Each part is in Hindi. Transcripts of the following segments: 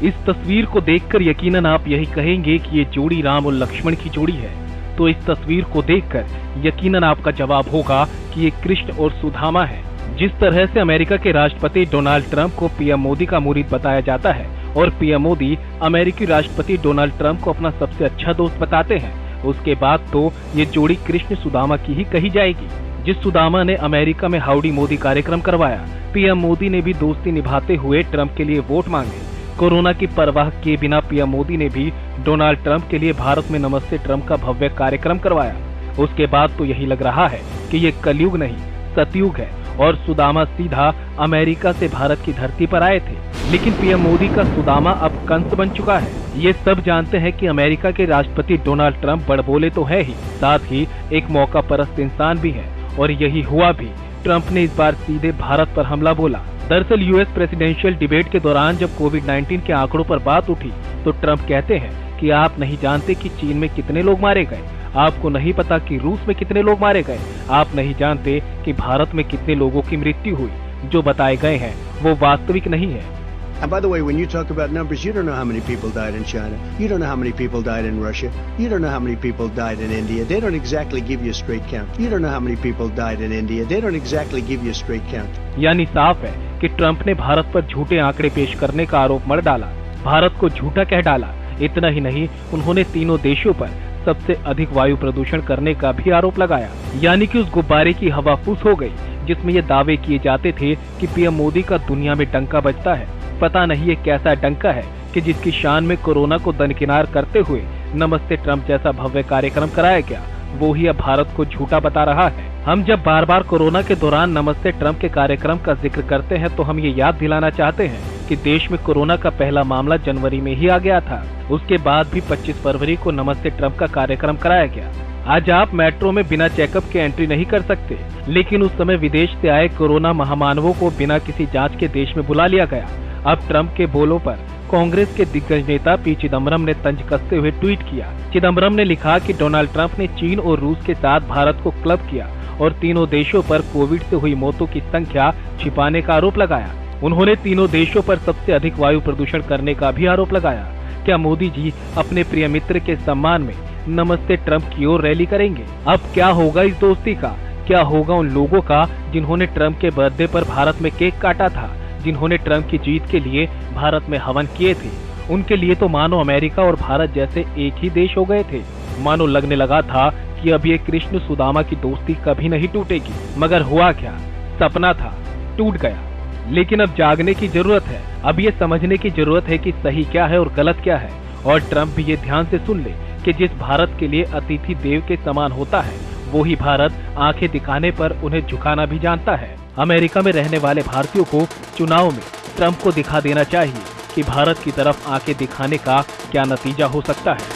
इस तस्वीर को देखकर यकीनन आप यही कहेंगे कि ये जोड़ी राम और लक्ष्मण की जोड़ी है। तो इस तस्वीर को देखकर यकीनन आपका जवाब होगा कि ये कृष्ण और सुदामा है। जिस तरह से अमेरिका के राष्ट्रपति डोनाल्ड ट्रंप को पीएम मोदी का मुरीद बताया जाता है और पीएम मोदी अमेरिकी राष्ट्रपति डोनाल्ड ट्रंप को अपना सबसे अच्छा दोस्त बताते हैं, उसके बाद तो ये जोड़ी कृष्ण सुदामा की ही कही जाएगी। जिस सुदामा ने अमेरिका में हाउडी मोदी कार्यक्रम करवाया, पीएम मोदी ने भी दोस्ती निभाते हुए ट्रंप के लिए वोट मांगे। कोरोना की परवाह किए बिना पीएम मोदी ने भी डोनाल्ड ट्रंप के लिए भारत में नमस्ते ट्रंप का भव्य कार्यक्रम करवाया। उसके बाद तो यही लग रहा है कि ये कलयुग नहीं सतयुग है और सुदामा सीधा अमेरिका से भारत की धरती पर आए थे, लेकिन पीएम मोदी का सुदामा अब कंस बन चुका है। ये सब जानते हैं कि अमेरिका के राष्ट्रपति डोनाल्ड ट्रंप बड़बोले तो है ही, साथ ही एक मौका परस्त इंसान भी है और यही हुआ भी। ट्रंप ने इस बार सीधे भारत पर हमला बोला। दरअसल यूएस प्रेसिडेंशियल डिबेट के दौरान जब कोविड-19 के आंकड़ों पर बात उठी तो ट्रंप कहते हैं कि आप नहीं जानते कि चीन में कितने लोग मारे गए, आपको नहीं पता कि रूस में कितने लोग मारे गए, आप नहीं जानते कि भारत में कितने लोगों की मृत्यु हुई। जो बताए गए हैं वो वास्तविक नहीं है। And by the way, when you talk about numbers, you don't know how many people died in China. You don't know how many people died in Russia. You don't know how many people died in India. They don't exactly give you a straight count. You don't know how many people died in India. They don't exactly give you a straight count. यानी साफ है कि ट्रंप ने भारत पर झूठे आंकड़े पेश करने का आरोप मढ़ डाला, भारत को झूठा कह डाला। इतना ही नहीं, उन्होंने तीनों देशों पर सबसे अधिक वायु प्रदूषण करने का भी आरोप लगाया। यानी कि उस गुब्बारे की हवा फूस हो गई जिसमें ये दावे किए जाते थे कि पीएम मोदी का दुनिया में डंका बजता है। पता नहीं ये कैसा डंका है कि जिसकी शान में कोरोना को दरकिनार करते हुए नमस्ते ट्रंप जैसा भव्य कार्यक्रम कराया गया, वो ही अब भारत को झूठा बता रहा है। हम जब बार बार कोरोना के दौरान नमस्ते ट्रंप के कार्यक्रम का जिक्र करते हैं तो हम ये याद दिलाना चाहते हैं कि देश में कोरोना का पहला मामला जनवरी में ही आ गया था। उसके बाद भी 25 फरवरी को नमस्ते ट्रंप का कार्यक्रम कराया गया। आज आप मेट्रो में बिना चेकअप के एंट्री नहीं कर सकते, लेकिन उस समय विदेश से आए कोरोना महामानवों को बिना किसी जांच के देश में बुला लिया गया। अब ट्रंप के बोलों पर कांग्रेस के दिग्गज नेता पी चिदम्बरम ने तंज कसते हुए ट्वीट किया। चिदम्बरम ने लिखा कि डोनाल्ड ट्रंप ने चीन और रूस के साथ भारत को क्लब किया और तीनों देशों पर कोविड से हुई मौतों की संख्या छिपाने का आरोप लगाया। उन्होंने तीनों देशों पर सबसे अधिक वायु प्रदूषण करने का भी आरोप लगाया। क्या मोदी जी अपने प्रिय मित्र के सम्मान में नमस्ते ट्रंप की ओर रैली करेंगे? अब क्या होगा इस दोस्ती का? क्या होगा उन लोगों का जिन्होंने ट्रंप के बर्थडे पर भारत में केक काटा था, जिन्होंने ट्रंप की जीत के लिए भारत में हवन किए थे? उनके लिए तो मानो अमेरिका और भारत जैसे एक ही देश हो गए थे। मानो लगने लगा था कि अब ये कृष्ण सुदामा की दोस्ती कभी नहीं टूटेगी। मगर हुआ क्या? सपना था, टूट गया। लेकिन अब जागने की जरूरत है। अब ये समझने की जरूरत है कि सही क्या है और गलत क्या है। और ट्रंप भी ये ध्यान से सुन ले कि जिस भारत के लिए अतिथि देव के समान होता है, वो ही भारत आंखें दिखाने पर उन्हें झुकाना भी जानता है। अमेरिका में रहने वाले भारतीयों को चुनाव में ट्रंप को दिखा देना चाहिए कि भारत की तरफ आंखें दिखाने का क्या नतीजा हो सकता है।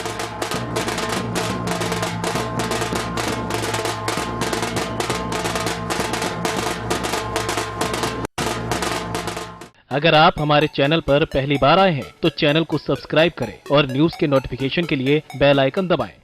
अगर आप हमारे चैनल पर पहली बार आए हैं तो चैनल को सब्सक्राइब करें और न्यूज़ के नोटिफिकेशन के लिए बेल आइकन दबाएं।